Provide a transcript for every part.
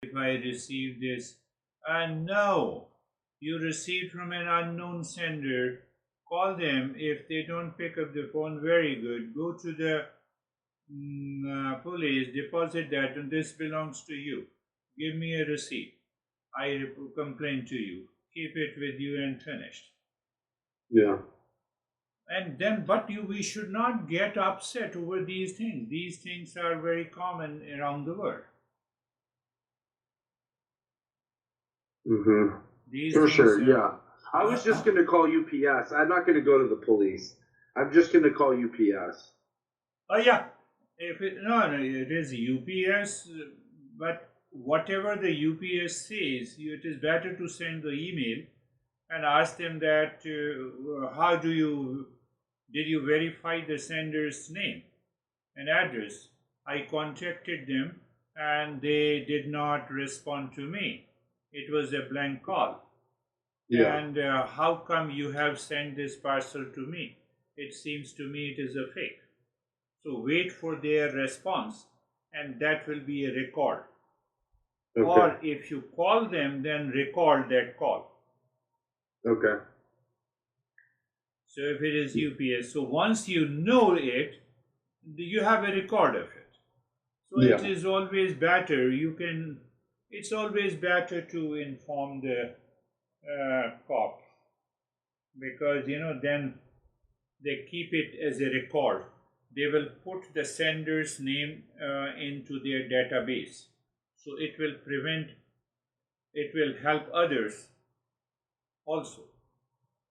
if I received this. And no, you received from an unknown sender. Call them. If they don't pick up the phone, very good. Go to the police, deposit that, and this belongs to you. Give me a receipt. I complain to you. Keep it with you and finished. Yeah. And then, but we should not get upset over these things. These things are very common around the world. Mm-hmm. These For things. sure. Yeah. I was just going to call UPS. I'm not going to go to the police. I'm just going to call UPS. Oh yeah, if it, no, no, it is UPS, but whatever the UPS says, it is better to send the email and ask them that how did you verify the sender's name and address? I contacted them and they did not respond to me. It was a blank call. Yeah. And how come you have sent this parcel to me? It seems to me it is a fake. So wait for their response, and that will be a record. Okay. Or if you call them, then record that call. Okay. So if it is UPS, so once you know it, you have a record of it. So Yeah. it is always better. It's always better to inform the cop, because then they keep it as a record. They will put the sender's name into their database. So it will help others also.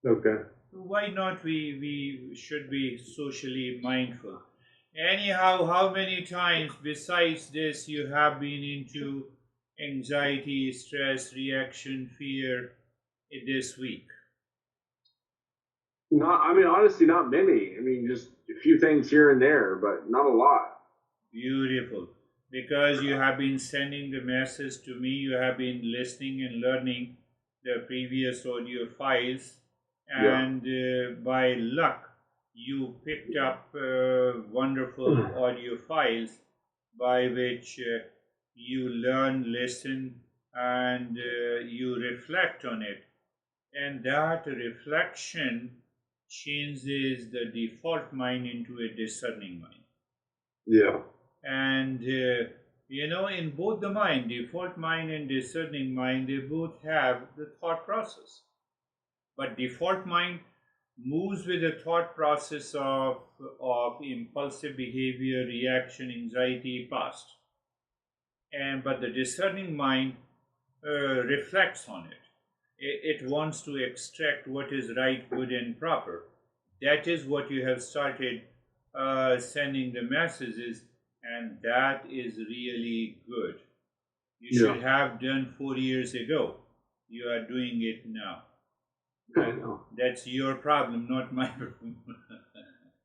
Okay. So why not we should be socially mindful. Anyhow, how many times besides this you have been into anxiety, stress, reaction, fear this week? Not. I mean, honestly, not many. I mean, just a few things here and there, but not a lot. Beautiful. Because you have been sending the message to me, you have been listening and learning the previous audio files, Yeah. and by luck, you picked up wonderful audio files by which you learn, listen, and you reflect on it. And that reflection changes the default mind into a discerning mind. Yeah. And in both the mind, default mind and discerning mind, they both have the thought process. But default mind moves with the thought process of impulsive behavior, reaction, anxiety, past. And but the discerning mind reflects on it. It wants to extract what is right, good, and proper. That is what you have started sending the messages, and that is really good. You Yeah. should have done 4 years ago. You are doing it now. I know. That's your problem, not my problem.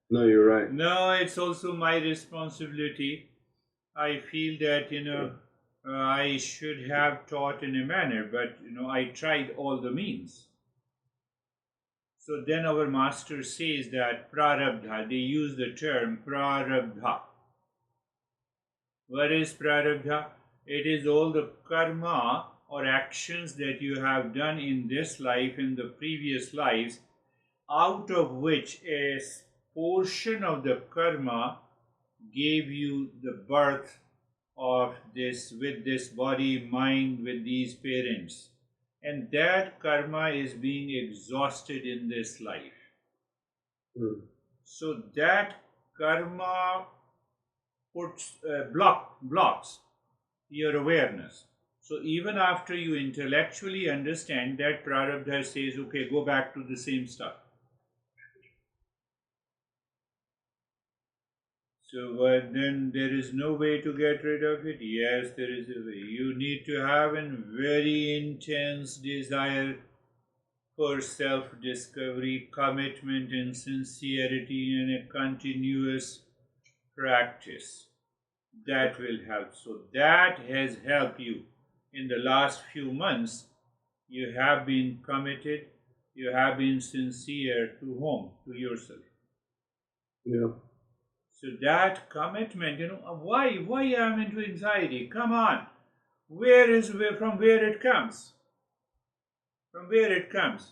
No, you're right. No, it's also my responsibility. I feel that I should have taught in a manner, but I tried all the means. So then our master says that prarabdha, they use the term prarabdha. What is prarabdha? It is all the karma or actions that you have done in this life, in the previous lives, out of which a portion of the karma gave you the birth of this, with this body, mind, with these parents. And that karma is being exhausted in this life. Mm. So that karma puts blocks your awareness. So even after you intellectually understand that, prarabdha says, okay, go back to the same stuff. So then there is no way to get rid of it? Yes, there is a way. You need to have a very intense desire for self-discovery, commitment and sincerity, and a continuous practice. That will help. So that has helped you in the last few months. You have been committed, you have been sincere to whom? To yourself. Yeah. So that commitment, why I am into anxiety? Come on. from where it comes? From where it comes?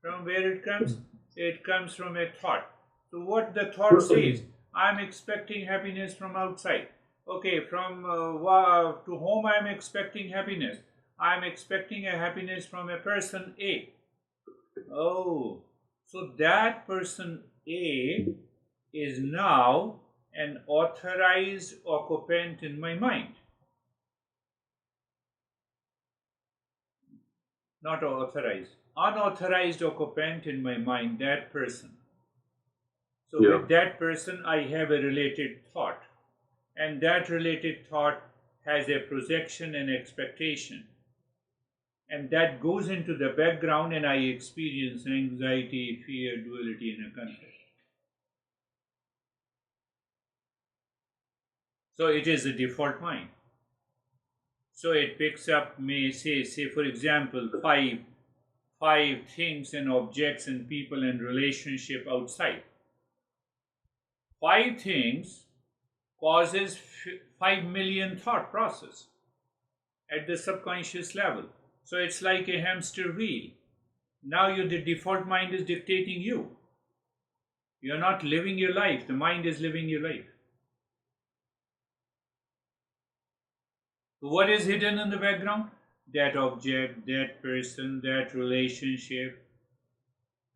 From where it comes? It comes from a thought. So what the thought says, I'm expecting happiness from outside. Okay, from to whom I'm expecting happiness? I'm expecting a happiness from a person A. Oh, so that person A is now an authorized occupant in my mind. Not authorized, unauthorized occupant in my mind, that person. So Yeah. with that person, I have a related thought, and that related thought has a projection and expectation, and that goes into the background, and I experience anxiety, fear, duality, and a conflict. So it is a default mind. So it picks up, may say for example, five things and objects and people and relationship outside. Five things causes 5 million thought process at the subconscious level. So it's like a hamster wheel. Now the default mind is dictating you. You're not living your life, the mind is living your life. So what is hidden in the background? That object, that person, that relationship.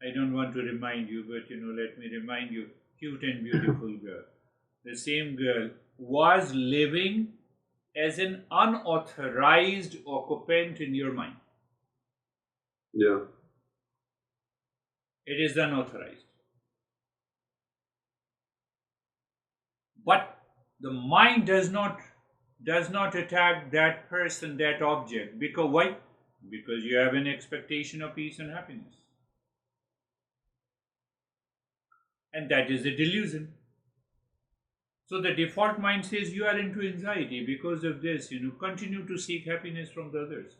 I don't want to remind you, but let me remind you, cute and beautiful girl. The same girl was living as an unauthorized occupant in your mind. Yeah. It is unauthorized. But the mind does not attack that person, that object. Because why? Because you have an expectation of peace and happiness. And that is a delusion. So the default mind says you are into anxiety because of this, continue to seek happiness from the others.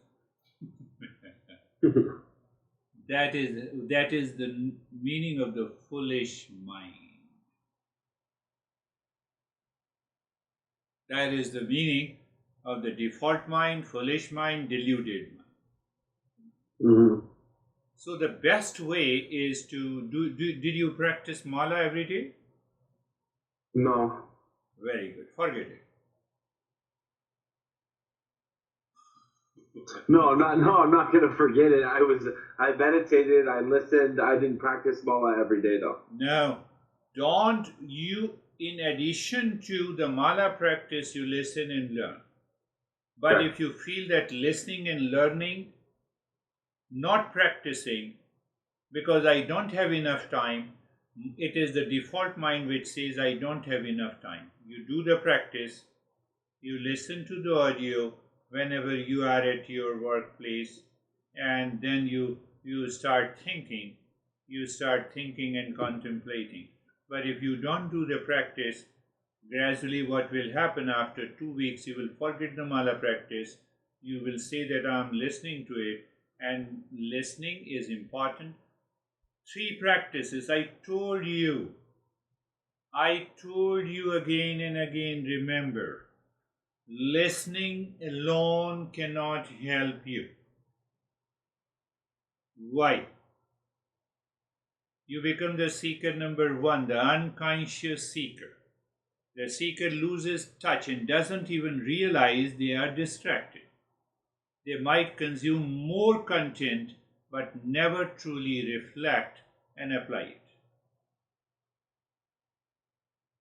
That is the meaning of the foolish mind. That is the meaning of the default mind, foolish mind, deluded mind. Mm-hmm. So the best way is to did you practice mala every day? No. Very good. Forget it. No, I'm not gonna forget it. I meditated, I listened, I didn't practice mala every day though. No, don't you, in addition to the mala practice, you listen and learn. But Okay. if you feel that listening and learning, not practicing, because I don't have enough time, it is the default mind which says I don't have enough time. You do the practice, you listen to the audio whenever you are at your workplace, and then you start thinking, and contemplating. But if you don't do the practice, gradually what will happen, after 2 weeks you will forget the mala practice. You will say that I am listening to it, and listening is important. 3 practices I told you again and again. Remember, listening alone cannot help you. Why? You become the seeker number 1, the unconscious seeker. The seeker loses touch and doesn't even realize they are distracted. They might consume more content but never truly reflect and apply it.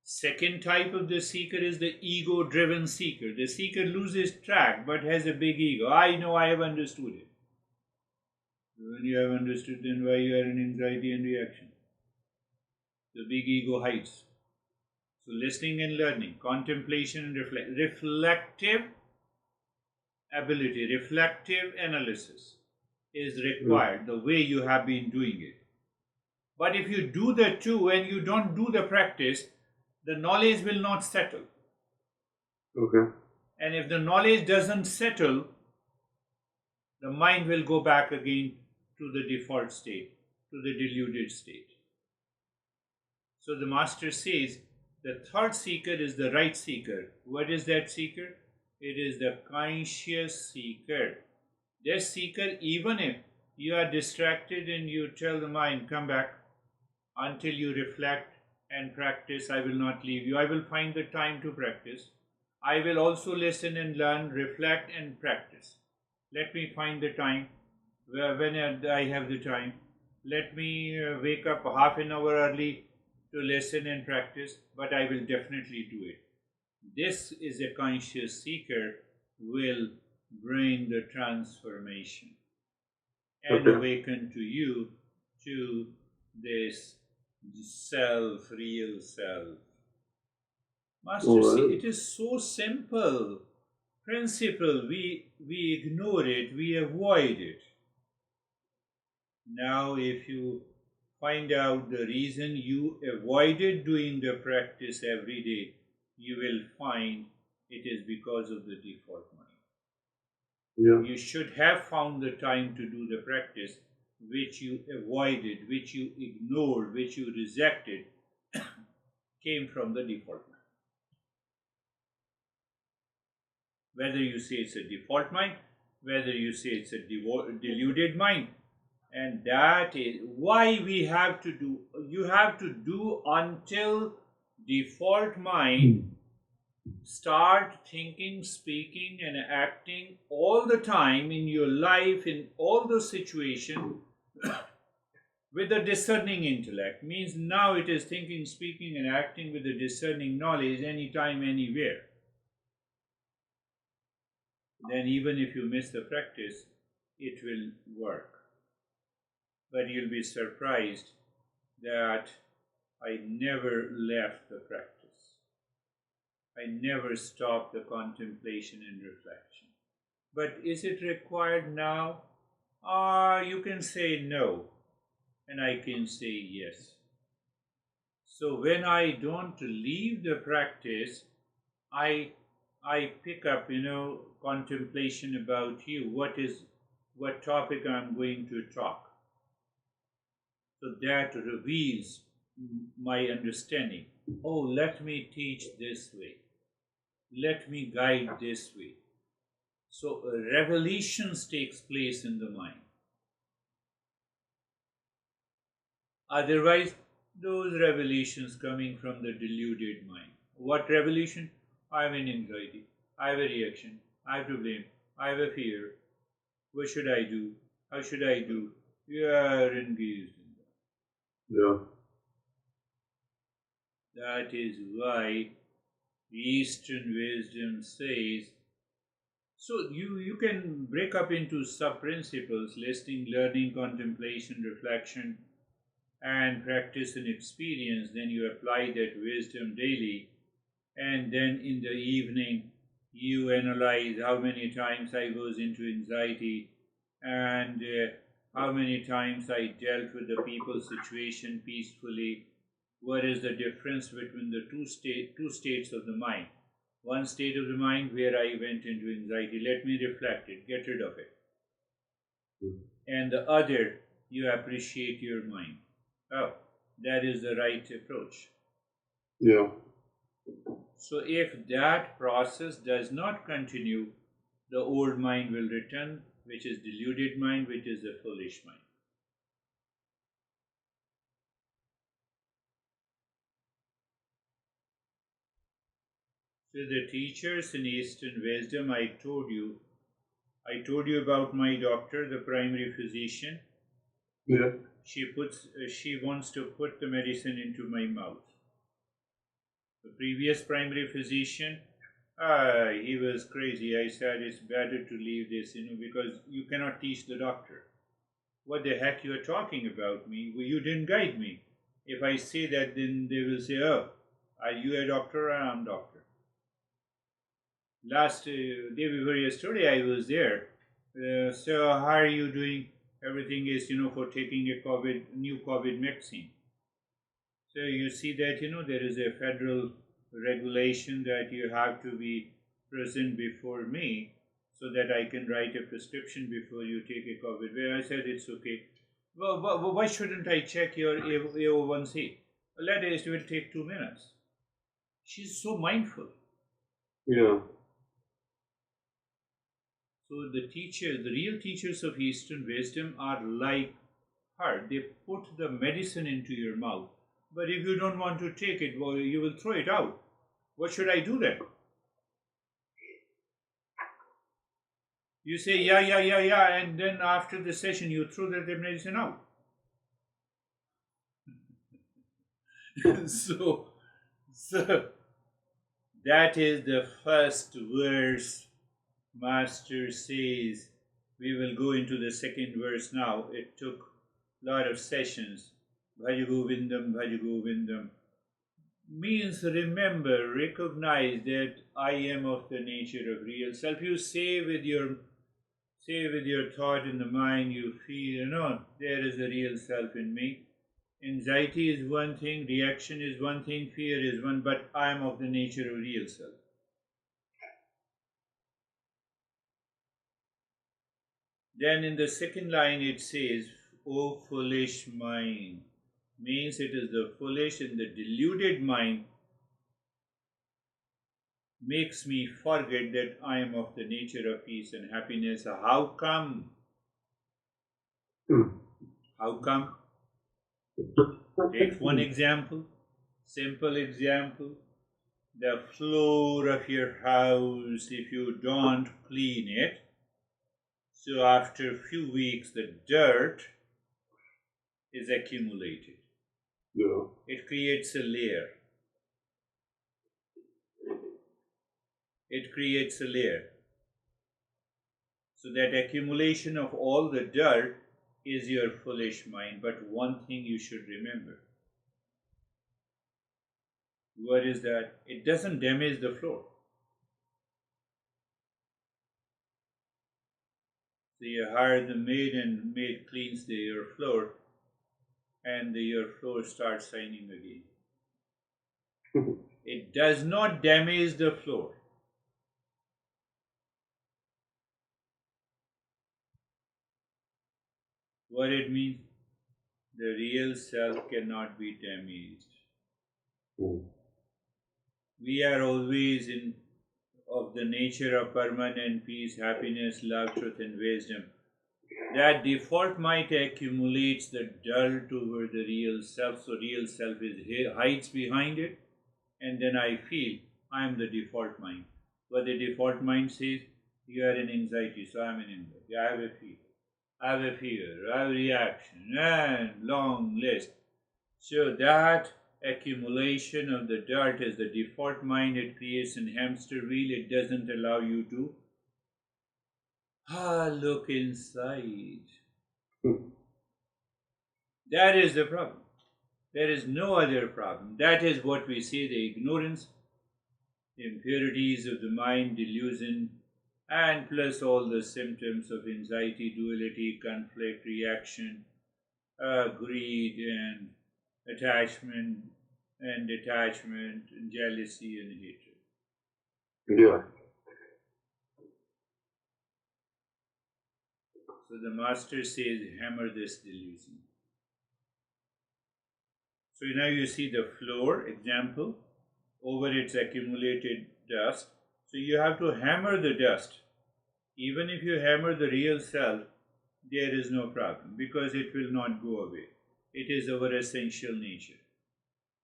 Second type of the seeker is the ego-driven seeker. The seeker loses track but has a big ego. I know, I have understood it. When you have understood, then why you are in anxiety and reaction? The big ego hides. So listening and learning, contemplation and reflective ability, reflective analysis is required, the way you have been doing it. But if you do the two and you don't do the practice, the knowledge will not settle. Okay. And if the knowledge doesn't settle, the mind will go back again to the default state, to the deluded state. So the master says the third seeker is the right seeker. What is that seeker? It is the conscious seeker. This seeker, even if you are distracted and you tell the mind, come back until you reflect and practice, I will not leave you. I will find the time to practice. I will also listen and learn, reflect and practice. Let me find the time when I have the time. Let me wake up half an hour early to listen and practice, but I will definitely do it. This is a conscious seeker will bring the transformation and Okay. awaken to you to this self, real self. Master, All see, right. it is so simple. Principle, we ignore it, we avoid it. Now, if you find out the reason you avoided doing the practice every day, you will find it is because of the default mind. Yeah. You should have found the time to do the practice which you avoided, which you ignored, which you rejected, came from the default mind. Whether you say it's a default mind, whether you say it's a deluded mind, and that is why we have to do, you have to do until default mind start thinking, speaking and acting all the time in your life, in all the situation with a discerning intellect. Means now it is thinking, speaking and acting with a discerning knowledge anytime, anywhere. Then even if you miss the practice, it will work. But you'll be surprised that I never left the practice. I never stopped the contemplation and reflection. But is it required now? You can say no, and I can say yes. So when I don't leave the practice, I I pick up, contemplation about you. What topic I'm going to talk. So that reveals my understanding. Oh, let me teach this way. Let me guide this way. So revelations takes place in the mind. Otherwise, those revelations coming from the deluded mind. What revelation? I have an anxiety. I have a reaction. I have to blame. I have a fear. What should I do? How should I do? You are engaged in Yeah. that. That is why Eastern wisdom says, so you can break up into sub principles: listening, learning, contemplation, reflection, and practice and experience. Then you apply that wisdom daily, and then in the evening you analyze how many times I was into anxiety, and how many times I dealt with the people situation peacefully. What is the difference between the two states of the mind? One state of the mind where I went into anxiety, let me reflect it, get rid of it. And the other, you appreciate your mind. Oh, that is the right approach. Yeah. So if that process does not continue, the old mind will return, which is deluded mind, which is a foolish mind. So the teachers in Eastern wisdom, I told you about my doctor, the primary physician. Yeah. She wants to put the medicine into my mouth. The previous primary physician, he was crazy. I said it's better to leave this, because you cannot teach the doctor. What the heck you are talking about me? Well, you didn't guide me. If I say that, then they will say, oh, are you a doctor or I'm doctor? Last day before yesterday, I was there. So how are you doing? Everything is, for taking a new COVID vaccine. So you see that, there is a federal regulation that you have to be present before me so that I can write a prescription before you take a COVID. Where I said it's okay. Well, why shouldn't I check your AO1C? Let it will take 2 minutes. She's so mindful. Yeah. So the teacher, the real teachers of Eastern wisdom are like her. They put the medicine into your mouth. But if you don't want to take it, well, you will throw it out. What should I do then? You say, yeah, yeah, yeah, yeah, and then after the session, you throw the medicine out. so, so that is the first verse. Master says, we will go into the second verse now. It took a lot of sessions. Bhaj Govindam, Bhaj Govindam means remember, recognize that I am of the nature of real self. You say with your thought in the mind, you feel, there is a real self in me. Anxiety is one thing, reaction is one thing, fear is one, but I am of the nature of real self. Then in the second line it says, O foolish mind, means it is the foolish and the deluded mind makes me forget that I am of the nature of peace and happiness. How come? How come? Take one example, simple example. The floor of your house, if you don't clean it, so after a few weeks the dirt is accumulated. Yeah. It creates a layer. It creates a layer. So that accumulation of all the dirt is your foolish mind. But one thing you should remember. What is that? It doesn't damage the floor. So you hire the maid and maid cleans your floor and your floor starts shining again. It does not damage the floor. What it means? The real self cannot be damaged. We are always of the nature of permanent peace, happiness, love, truth, and wisdom. That default mind accumulates the dirt over the real self, so real self hides behind it, and then I feel I am the default mind. But the default mind says, you are in anxiety, so I am in anxiety. I have a fear. I have a fear, I have a reaction, and long list. So that accumulation of the dirt is the default mind. It creates a hamster wheel. It doesn't allow you to look inside. That is the problem. There is no other problem. That is what we say, the ignorance, the impurities of the mind, delusion, and plus all the symptoms of anxiety, duality, conflict, reaction, greed, and attachment, and detachment, and jealousy, and hatred. Yeah. So the master says, hammer this delusion. So now you see the floor example over its accumulated dust. So you have to hammer the dust. Even if you hammer the real self, there is no problem because it will not go away. It is our essential nature.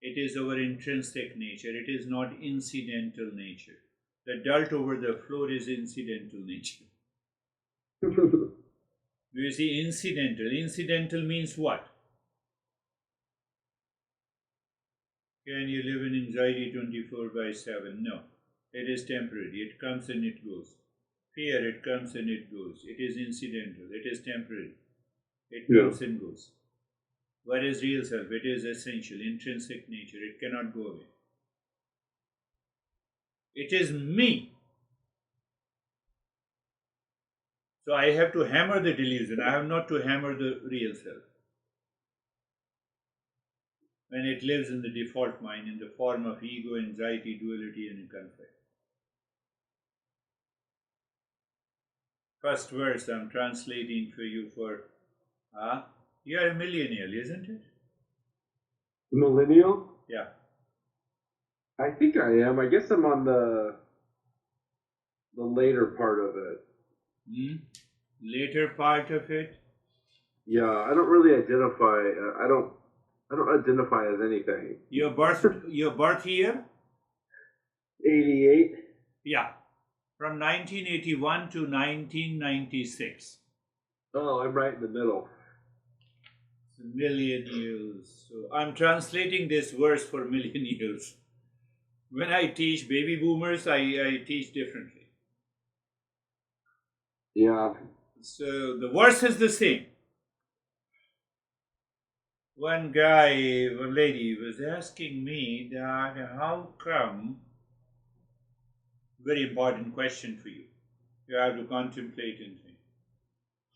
It is our intrinsic nature. It is not incidental nature. The dirt over the floor is incidental nature. You see, incidental. Incidental means what? Can you live in anxiety 24/7? No. It is temporary. It comes and it goes. Fear, it comes and it goes. It is incidental. It is temporary. It comes and goes. What is real self? It is essential, intrinsic nature. It cannot go away. It is me. So I have to hammer the delusion. I have not to hammer the real self. When it lives in the default mind in the form of ego, anxiety, duality, and conflict. First verse I'm translating for you for, you are a millennial, isn't it? Millennial? Yeah. I think I am. I guess I'm on the later part of it. Hmm? Later part of it. Yeah, I don't really identify. I don't identify as anything. Your birth year? 88. Yeah, from 1981 to 1996. Oh, I'm right in the middle. Millennials. So I'm translating this verse for millennials. When I teach baby boomers, I teach differently. Yeah. So the verse is the same. One lady was asking me that how come, very important question for you. You have to contemplate and think.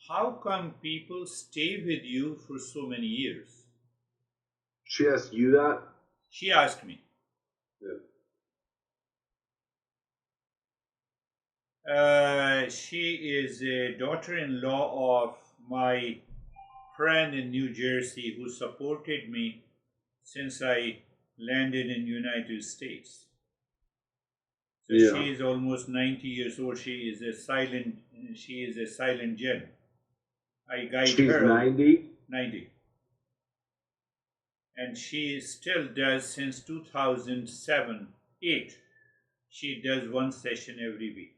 How come people stay with you for so many years? She asked you that? She asked me. Yeah. She is a daughter-in-law of my friend in New Jersey who supported me since I landed in United States. So Yeah. she is almost 90 years old. She is a silent gen. I guide She's her 90. 90. And she still does since 2007, 8. She does one session every week.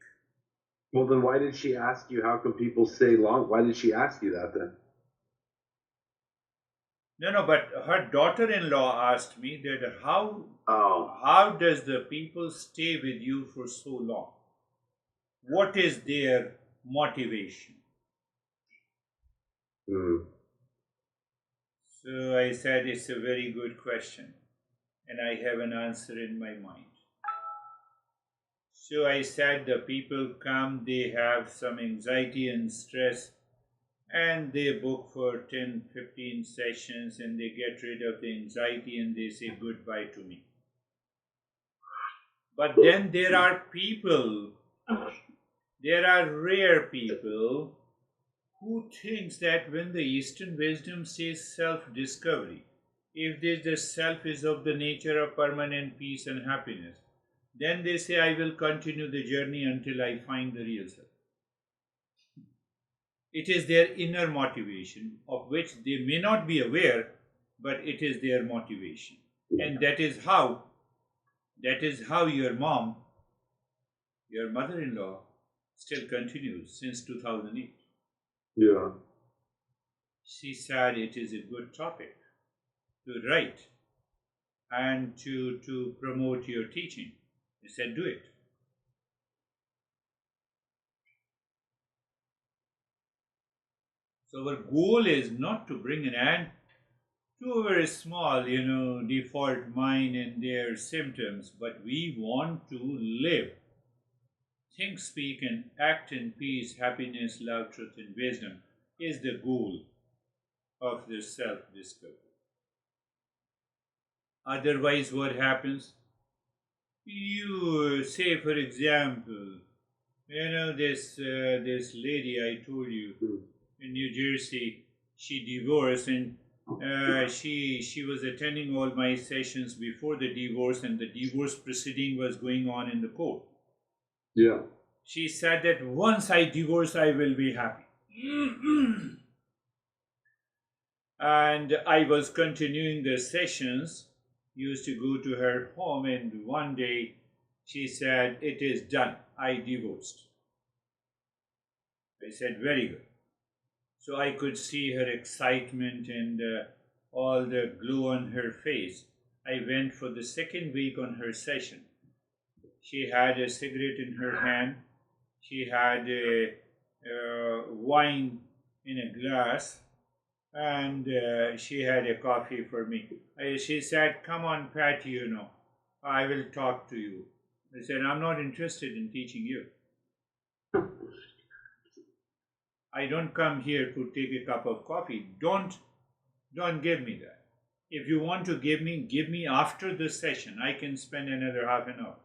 Well, then why did she ask you how come people stay long? Why did she ask you that then? No, no, but her daughter-in-law asked me that Oh. how does the people stay with you for so long? What is their motivation? Hmm. So I said it's a very good question, and I have an answer in my mind. So I said the people come, they have some anxiety and stress, and they book for 10, 15 sessions, and they get rid of the anxiety and they say goodbye to me. But then there are rare people who thinks that when the Eastern wisdom says self-discovery, if the self is of the nature of permanent peace and happiness, then they say I will continue the journey until I find the real self. It is their inner motivation of which they may not be aware, but it is their motivation. And that is how your mom, your mother-in-law, still continues since 2008. Yeah. She said it is a good topic to write and to promote your teaching. I said, do it. So our goal is not to bring an end to a very small, default mind and their symptoms, but we want to live, think, speak, and act in peace, happiness, love, truth, and wisdom is the goal of this self-discovery. Otherwise, what happens? You say, for example, this lady I told you Hmm. in New Jersey, she divorced and she was attending all my sessions before the divorce, and the divorce proceeding was going on in the court. Yeah. She said that once I divorce, I will be happy. And I was continuing the sessions, used to go to her home, and one day she said, it is done, I divorced. I said, very good. So I could see her excitement and all the glow on her face. I went for the second week on her session. She had a cigarette in her hand. She had a wine in a glass, and she had a coffee for me. She said, "Come on, Pat, I will talk to you." I said, "I'm not interested in teaching you. I don't come here to take a cup of coffee. Don't give me that. If you want to give me after the session. I can spend another half an hour."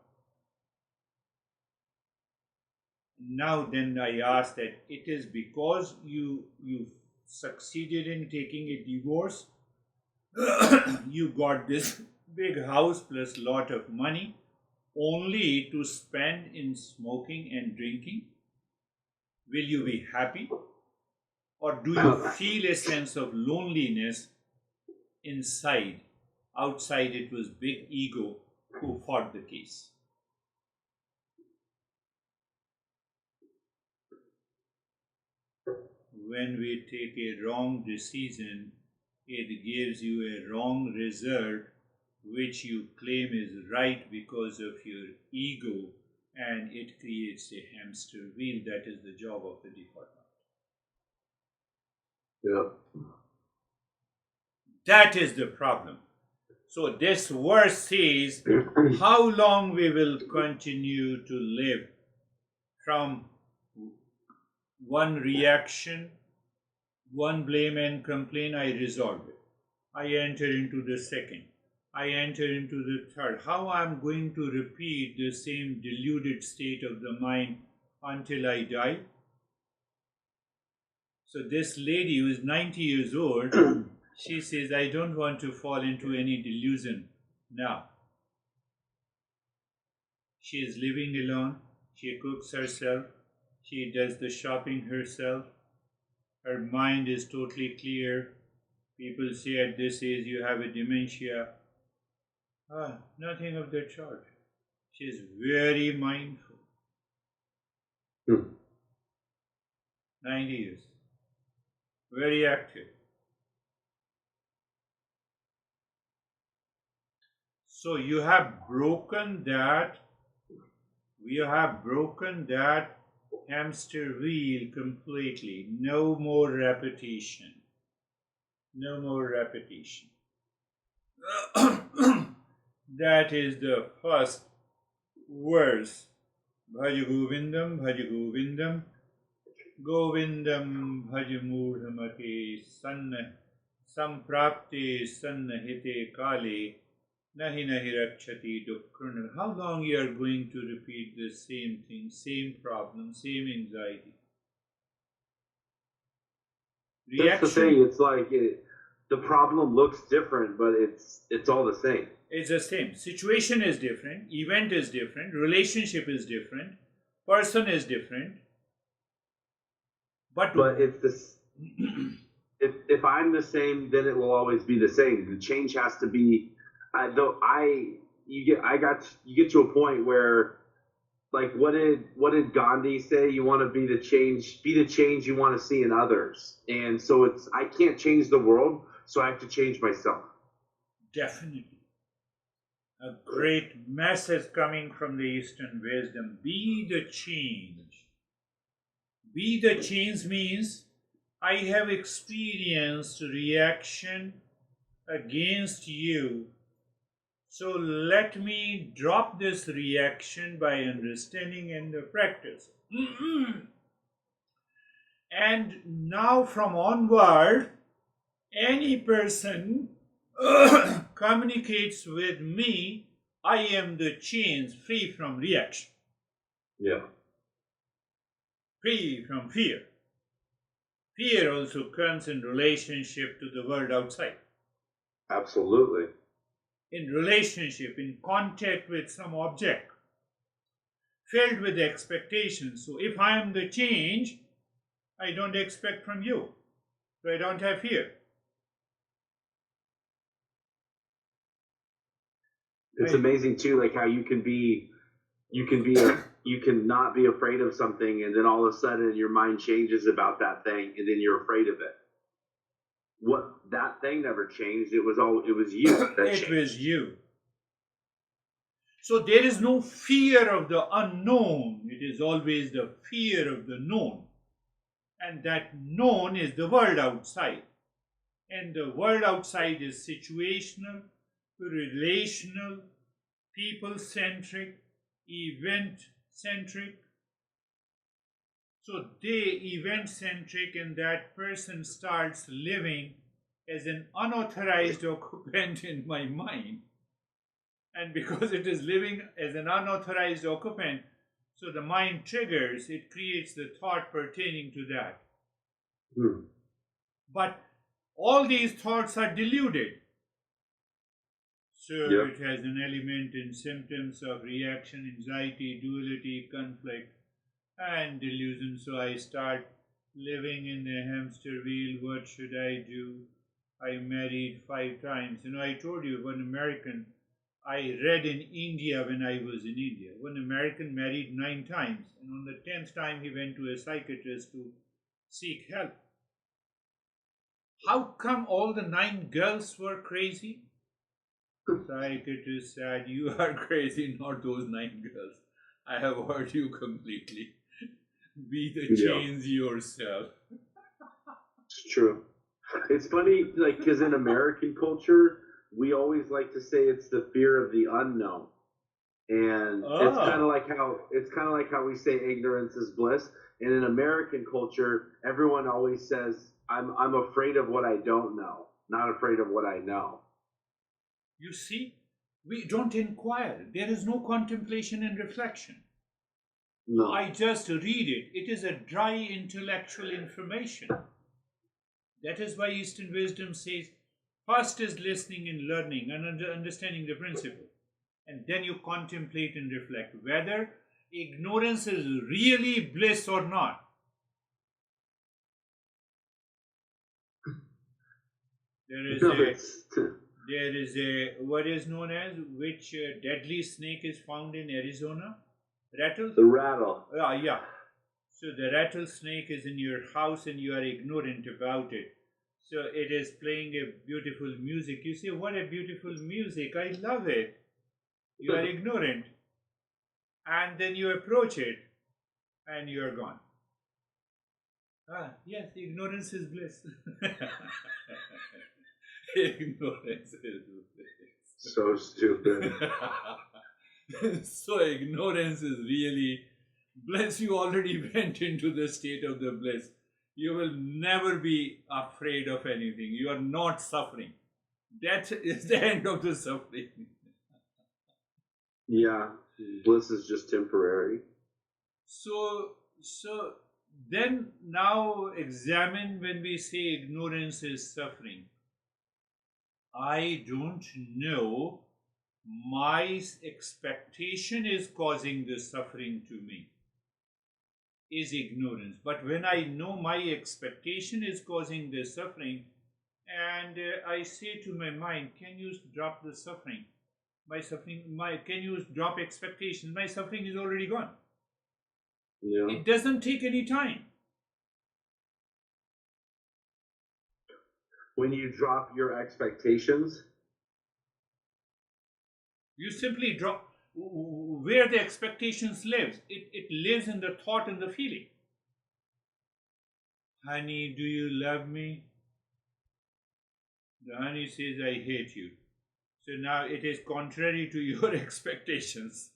Now then I ask that it is because you succeeded in taking a divorce, you got this big house plus lot of money only to spend in smoking and drinking. Will you be happy? Or do you feel a sense of loneliness inside? Outside, it was big ego who fought the case. When we take a wrong decision, it gives you a wrong result, which you claim is right because of your ego, and it creates a hamster wheel. That is the job of the default mind. Yeah. That is the problem. So this verse says how long we will continue to live from one reaction, one blame and complain, I resolve it. I enter into the second. I enter into the third. How I'm going to repeat the same deluded state of the mind until I die? So this lady who is 90 years old, she says, I don't want to fall into any delusion now. She is living alone. She cooks herself. She does the shopping herself. Her mind is totally clear. People say at this age you have a dementia. Nothing of that sort. She is very mindful. 90 years. Very active. So you have broken that, we have broken that hamster wheel completely. No more repetition. No more repetition. That is the first verse. Bhaj Govindam, Bhaj Govindam. Govindam Bhaj Murdhamate Sanna Samprapte Sannahite Kale Nahi Nahi Rakshati Dukkran. How long you are going to repeat the same thing, same problem, same anxiety? That's the thing. It's like the problem looks different, but it's all the same. It's the same. Situation is different, event is different, relationship is different, person is different. But it's this. if I'm the same, then it will always be the same. The change has to be. You get to a point where, like, what did Gandhi say? You want to be the change you want to see in others. And so I can't change the world, so I have to change myself. Definitely. A great message coming from the Eastern wisdom. Be the change. Be the change means I have experienced reaction against you. So let me drop this reaction by understanding and practice. And now from onward, any person communicates with me, I am the change, free from reaction. Yeah. Free from fear. Fear also comes in relationship to the world outside. Absolutely. In relationship, in contact with some object, filled with expectations. So if I am the change, I don't expect from you. So I don't have fear. It's amazing too, like how you can not be afraid of something, and then all of a sudden your mind changes about that thing, and then you're afraid of it. What that thing never changed. It was you. It was you. So there is no fear of the unknown. It is always the fear of the known. And that known is the world outside. And the world outside is situational, relational, people-centric, event-centric. So they event-centric, and that person starts living as an unauthorized occupant in my mind. And because it is living as an unauthorized occupant, so the mind triggers, it creates the thought pertaining to that. But all these thoughts are deluded. So it has an element in symptoms of reaction, anxiety, duality, conflict. and delusion. So I start living in a hamster wheel. What should I do? I married 5 times. I told you one American I read in India when I was in India. One American married 9 times, and on the 10th time he went to a psychiatrist to seek help. How come all the 9 girls were crazy? Psychiatrist said, "You are crazy, not those 9 girls. I have heard you completely. Be the Yeah, change yourself." it's true. It's funny, like, because in American culture, we always like to say it's the fear of the unknown, and Ah, it's kind of like how we say ignorance is bliss. And in American culture, everyone always says, I'm afraid of what I don't know, not afraid of what I know." you see, we don't inquire. There is no contemplation and reflection. No. I just read it. It is a dry intellectual information. That is why Eastern wisdom says first is listening and learning and understanding the principle. And then you contemplate and reflect whether ignorance is really bliss or not. There is No, a it's what is known as which deadly snake is found in Arizona? Rattle? the rattle. Yeah. So the rattlesnake is in your house and you are ignorant about it. So it is playing a beautiful music. You say, "What a beautiful music. I love it." You are ignorant. And then you approach it and you are gone. Ah, yes, ignorance is bliss. Ignorance is So stupid. bliss. So ignorance is really bliss. You already went into the state of the bliss. You will never be afraid of anything. You are not suffering. That is the end of the suffering. Yeah, bliss is just temporary. So then now examine when we say ignorance is suffering. I don't know. My expectation is causing the suffering to me, is ignorance. But when I know my expectation is causing the suffering, and I say to my mind, "Can you drop the suffering? My suffering, can you drop expectations? My suffering is already gone." Yeah. It doesn't take any time. When you drop your expectations, You simply drop where the expectations lives. It lives in the thought and the feeling. "Honey, do you love me?" The honey says, "I hate you." So now it is contrary to your expectations.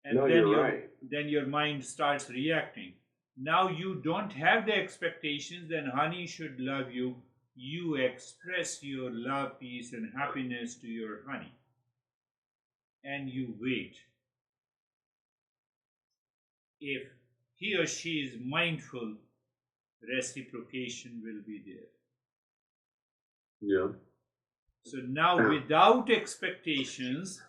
And no, you're right. then your mind starts reacting. Now you don't have the expectations, then honey should love you. You express your love, peace, and happiness to your honey. And you wait. If he or she is mindful, reciprocation will be there. Yeah. So now, without expectations,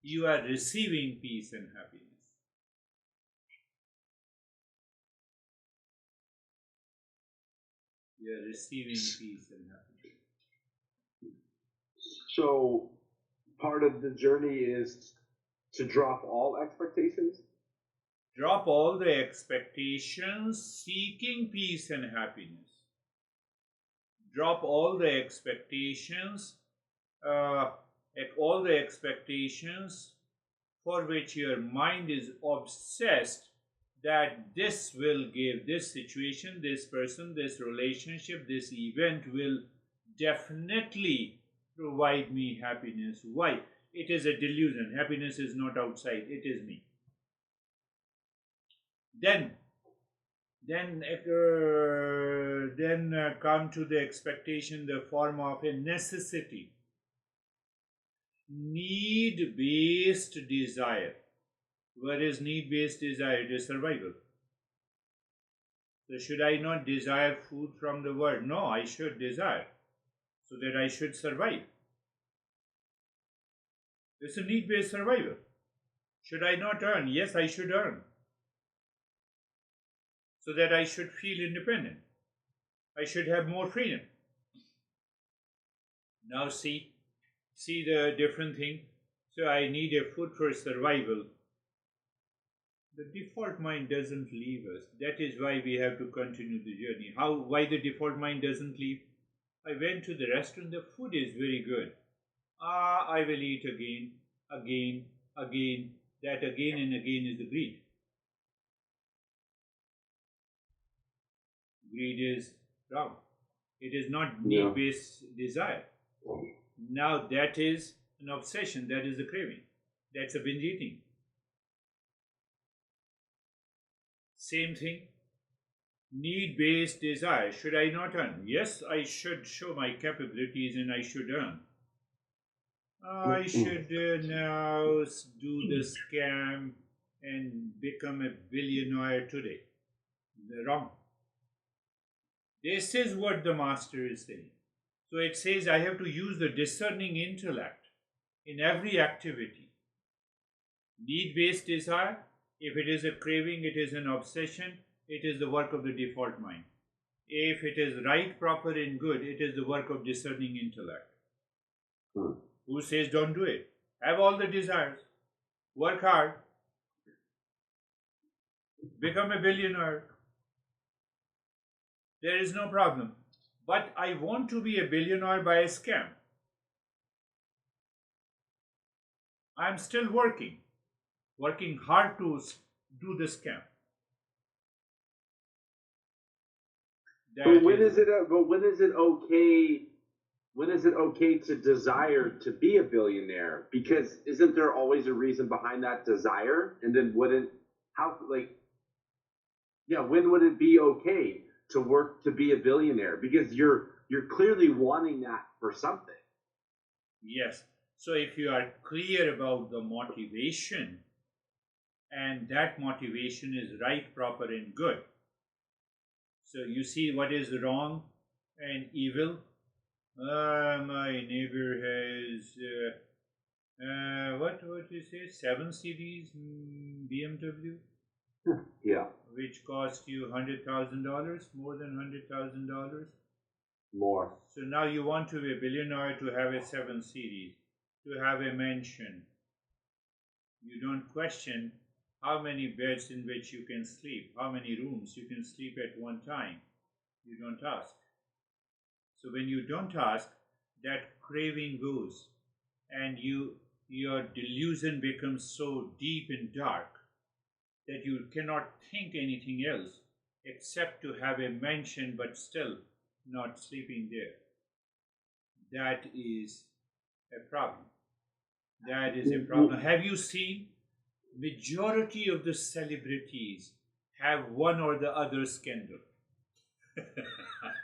you are receiving peace and happiness. You are receiving peace and happiness. So part of the journey is to drop all expectations. Drop all the expectations, seeking peace and happiness. Drop uh, all the expectations for which your mind is obsessed that this will give, this situation, this person, this relationship, this event will definitely provide me happiness. Why? It is a delusion. Happiness is not outside, it is me. Then, then come to the expectation, the form of a necessity, need based desire. What is need based desire? It is survival. So, should I not desire food from the world? No, I should desire so that I should survive. It's a need based survival. Should I not earn? Yes, I should earn. so that I should feel independent. I should have more freedom. Now see the different thing. So I need a food for survival. The default mind doesn't leave us. That is why we have to continue the journey. Why the default mind doesn't leave? I went to the restaurant, the food is very good. I will eat again, again, again. That again and again is the greed. Greed is wrong. It is not Yeah. need based desire. Now that is an obsession, that is a craving. That's a binge eating. Same thing. Need based desire. Should I not earn? Yes, I should show my capabilities and I should earn. I should now do the scam and become a billionaire today. They're wrong. This is what the master is saying. So it says I have to use the discerning intellect in every activity. Need based desire, if it is a craving, it is an obsession, it is the work of the default mind. If it is right, proper, and good, it is the work of discerning intellect. Who says don't do it? Have all the desires, work hard, become a billionaire. There is no problem. But I want to be a billionaire by a scam. I'm still working hard to do the scam. But when is it? But when is it okay? When is it okay to desire to be a billionaire? Because isn't there always a reason behind that desire? And then wouldn't how like yeah? When would it be okay to work to be a billionaire? Because you're clearly wanting that for something. Yes. So if you are clear about the motivation, and that motivation is right, proper, and good. So you see what is wrong and evil. My neighbor has what you say 7 Series BMW, Yeah, which cost you $100,000, more than $100,000. more. So now you want to be a billionaire to have a 7 Series, to have a mansion. You don't question how many beds in which you can sleep, how many rooms you can sleep at one time. You don't ask. So when you don't ask, that craving goes, and your delusion becomes so deep and dark that you cannot think anything else except to have a mansion but still not sleeping there. That is a problem. That is a problem. Have you seen majority of the celebrities have one or the other scandal?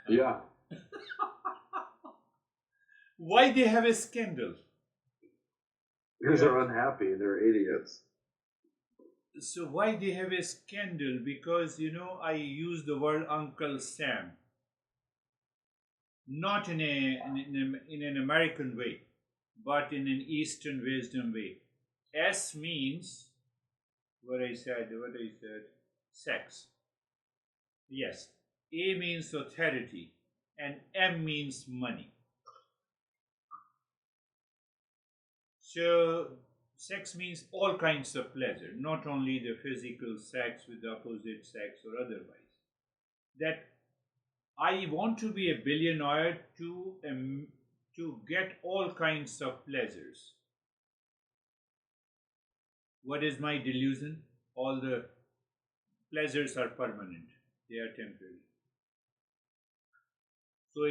Yeah. Why they have a scandal? Because they're unhappy and they're idiots. So why they have a scandal? Because I use the word Uncle Sam, not in an American way, but in an Eastern wisdom way. S means what I said, sex. Yes. A means authority, and M means money. So sex means all kinds of pleasure, not only the physical sex with the opposite sex or otherwise. That I want to be a billionaire to get all kinds of pleasures. What is my delusion? All the pleasures are permanent; they are temporary. So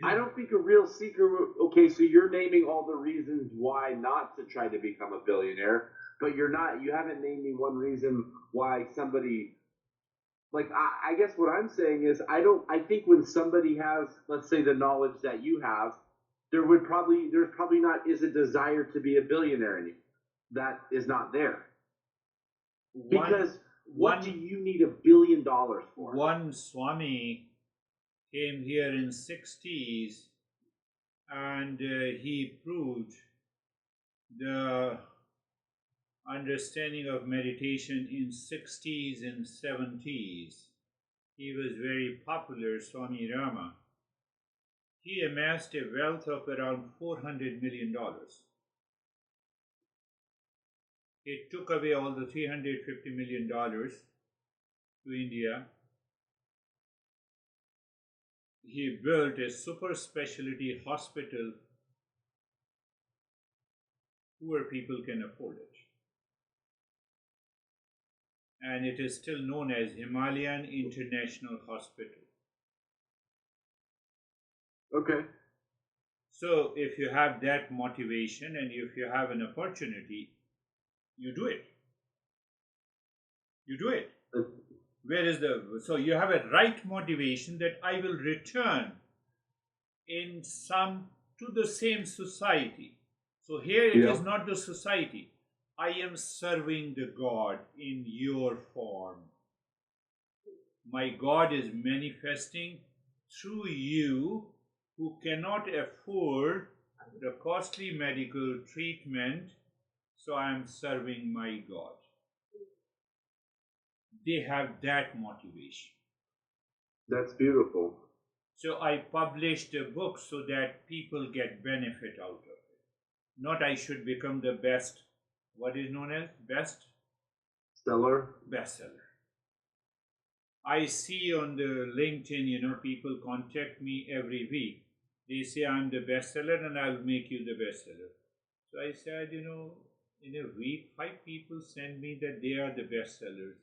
But I don't think a real seeker. Okay, so you're naming all the reasons why not to try to become a billionaire, but you're not. You haven't named me one reason why somebody. Like I guess what I'm saying is I think when somebody has, let's say, the knowledge that you have, there's probably not is a desire to be a billionaire anymore. That is not there. Because what do you need $1 billion for? One Swami came here in 60s, and he proved the understanding of meditation in 60s and 70s. He was very popular, Swami Rama. He amassed a wealth of around $400 million. He took away all the $350 million to India. He built a super specialty hospital. Poor people can afford it. And it is still known as Himalayan International Hospital. Okay. So if you have that motivation and if you have an opportunity, you do it. You do it. Where is so you have a right motivation that I will return in some to the same society. So here it is not the society. I am serving the God in your form. My God is manifesting through you who cannot afford the costly medical treatment, so I am serving my God. They have that motivation. That's beautiful. So I published a book so that people get benefit out of it. Not I should become the best, what is known as best? Bestseller. I see on the LinkedIn, people contact me every week. They say I'm the bestseller and I'll make you the bestseller. So I said, in a week, 5 people send me that they are the bestsellers.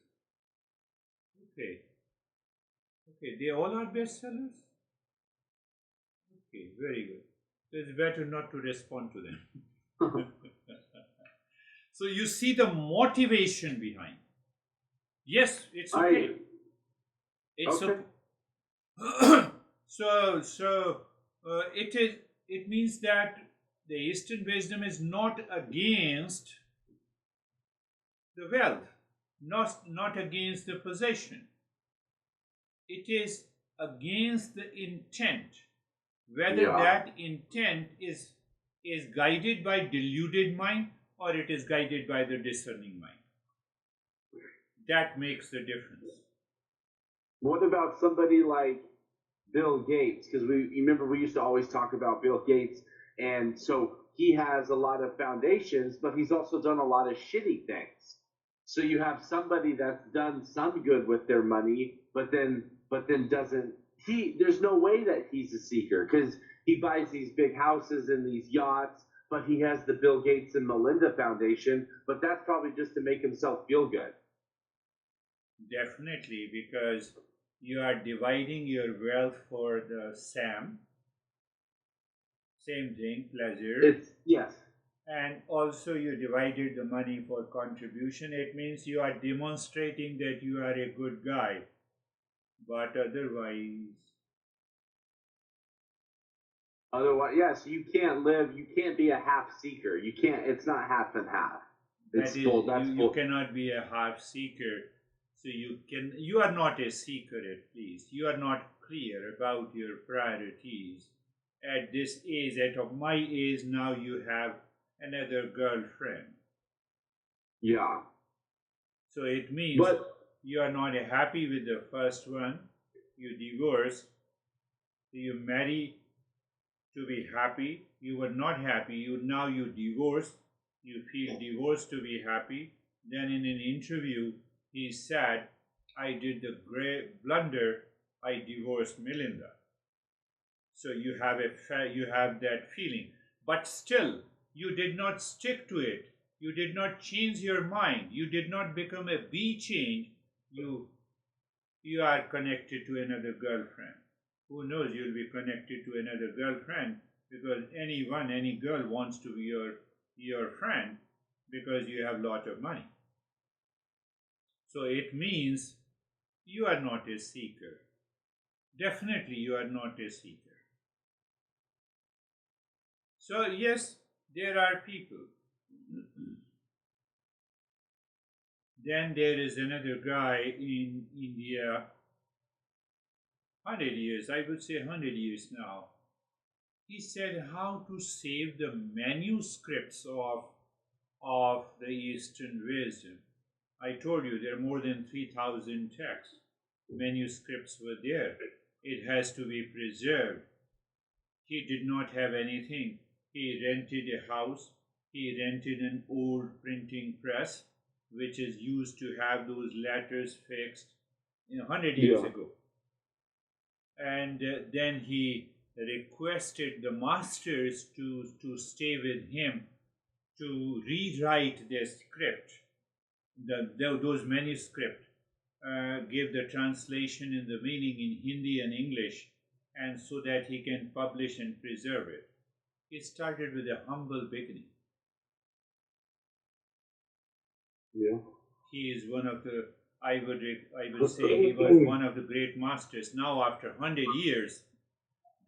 Okay, they all are bestsellers? Okay, very good. So it's better not to respond to them. So you see the motivation behind. Yes, it's okay. It's okay. It means that the Eastern wisdom is not against the wealth, not against the possession. It is against the intent, whether that intent is guided by deluded mind or it is guided by the discerning mind. That makes the difference. What about somebody like Bill Gates? Because you remember we used to always talk about Bill Gates, and so he has a lot of foundations, but he's also done a lot of shitty things. So you have somebody that's done some good with their money, but then doesn't. There's no way that he's a seeker because he buys these big houses and these yachts, but he has the Bill Gates and Melinda Foundation, but that's probably just to make himself feel good. Definitely, because you are dividing your wealth for the Sam. Same thing, pleasure. Yes. And also you divided the money for contribution. It means you are demonstrating that you are a good guy. But otherwise, yes, you can't be a half seeker. You can't, it's not half and half. You cannot be a half seeker. So you are not a seeker at least. You are not clear about your priorities. At this age, at my age now, you have another girlfriend. Yeah. So it means you are not happy with the first one. You divorce. So you marry to be happy. You were not happy. Now you divorce. You feel divorced to be happy. Then in an interview, he said, I did the great blunder. I divorced Melinda. So you have that feeling, but still you did not stick to it. You did not change your mind. You did not become a bee change. You are connected to another girlfriend. Who knows? You'll be connected to another girlfriend because any girl wants to be your friend because you have a lot of money. So it means you are not a seeker. Definitely you are not a seeker. So yes, there are people. Then there is another guy in India, 100 years, I would say 100 years now. He said how to save the manuscripts of of the Eastern wisdom. I told you there are more than 3,000 texts. Manuscripts were there. It has to be preserved. He did not have anything. He rented a house. He rented an old printing press, which is used to have those letters fixed 100 years Yeah. ago. And then he requested the masters to stay with him to rewrite their script, those manuscripts, give the translation and the meaning in Hindi and English, and so that he can publish and preserve it. He started with a humble beginning. Yeah. He is one of the, I would say, he was one of the great masters. Now, after 100 years,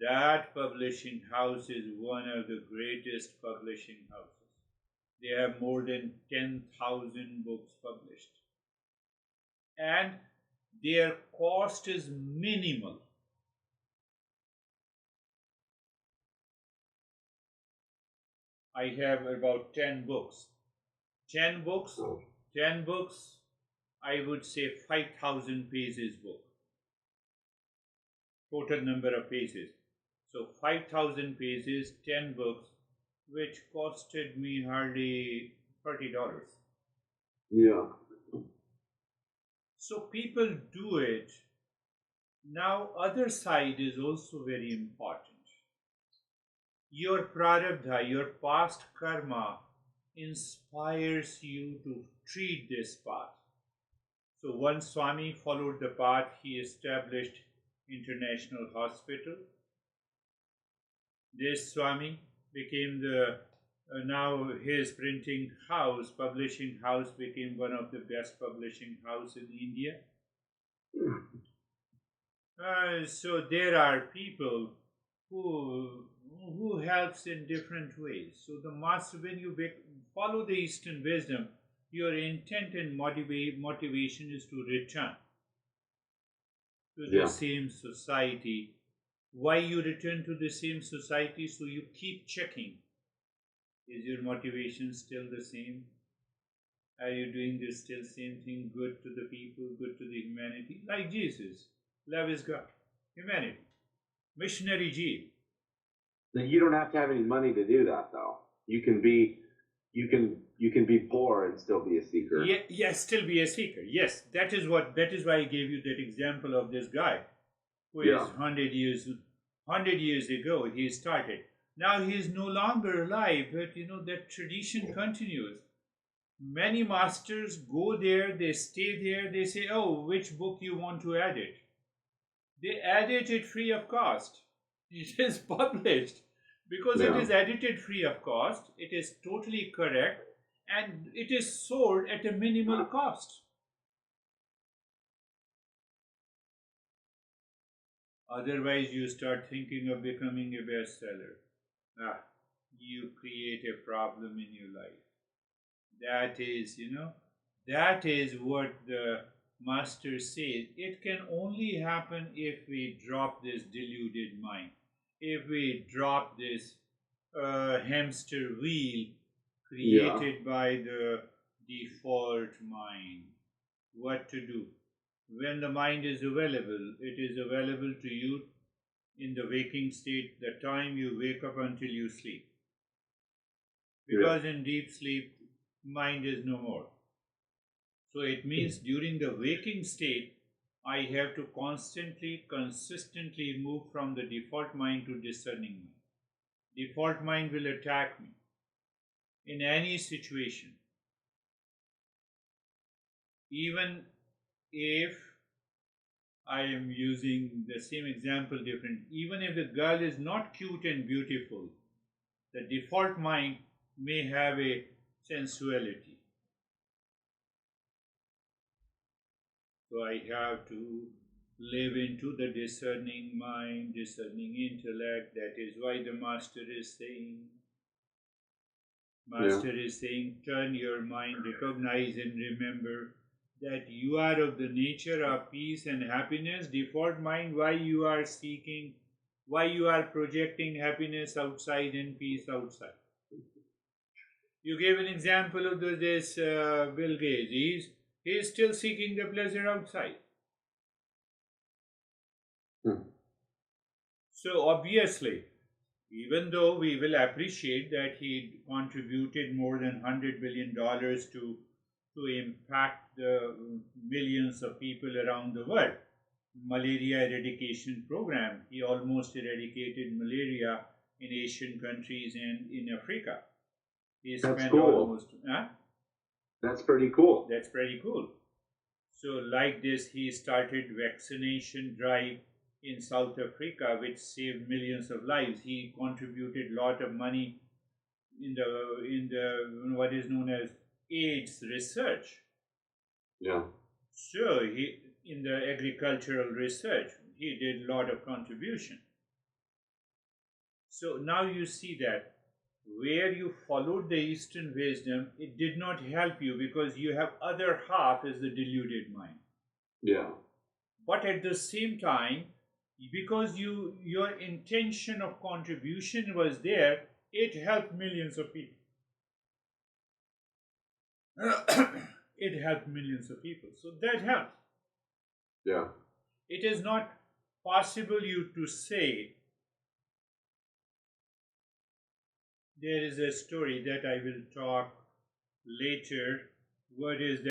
that publishing house is one of the greatest publishing houses. They have more than 10,000 books published. And their cost is minimal. I have about 10 books. 10 books, 10 books, I would say 5,000 pages book. Total number of pages. So 5,000 pages, 10 books, which costed me hardly $30. Yeah. So people do it. Now, other side is also very important. Your prarabdha, your past karma, inspires you to treat this path. So one Swami followed the path. He established international hospital. This Swami became the now his printing house, publishing house became one of the best publishing house in India. So there are people who helps in different ways. So the master, when you follow the Eastern wisdom, your intent and motivation is to return to the Yeah. same society. Why you return to the same society? So you keep checking. Is your motivation still the same? Are you doing this still same thing? Good to the people, good to the humanity? Like Jesus. Love is God. Humanity. Missionary G. Now, you don't have to have any money to do that, though. You can be poor and still be a seeker. Yeah, yes, still be a seeker. Yes, that is why I gave you that example of this guy who is Yeah. 100 years ago he started. Now he is no longer alive, but that tradition continues. Many masters go there, they stay there, they say, "Oh, which book you want to edit?" They edit it free of cost. It is published because it Yeah. is edited free of cost. It is totally correct, and it is sold at a minimal cost. Otherwise, you start thinking of becoming a bestseller. Ah, you create a problem in your life. That is, that is what the master says. It can only happen if we drop this deluded mind, if we drop this hamster wheel created by the default mind. What to do? When the mind is available, it is available to you in the waking state, the time you wake up until you sleep. Because in deep sleep, mind is no more. So it means during the waking state, I have to constantly, consistently move from the default mind to discerning mind. Default mind will attack me in any situation. Even if I am using the same example different, even if the girl is not cute and beautiful, the default mind may have a sensuality. So I have to live into the discerning mind, discerning intellect. That is why the master is saying, turn your mind, recognize and remember that you are of the nature of peace and happiness. Default mind, why you are seeking, why you are projecting happiness outside and peace outside. You gave an example of this Bill Gates. He's still seeking the pleasure outside. Hmm. So obviously, even though we will appreciate that he contributed more than $100 billion to impact the millions of people around the world, malaria eradication program, he almost eradicated malaria in Asian countries and in Africa. He That's spent cool. almost, huh? That's pretty cool. That's pretty cool. So, like this, he started vaccination drive in South Africa, which saved millions of lives. He contributed a lot of money in the what is known as AIDS research. Yeah. So, he in the agricultural research, he did a lot of contribution. So now you see that where you followed the Eastern wisdom, it did not help you because you have other half is the deluded mind. Yeah. But at the same time, because your intention of contribution was there, it helped millions of people. It helped millions of people. So that helps. Yeah. It is not possible you to say there is a story that I will talk later. What is that?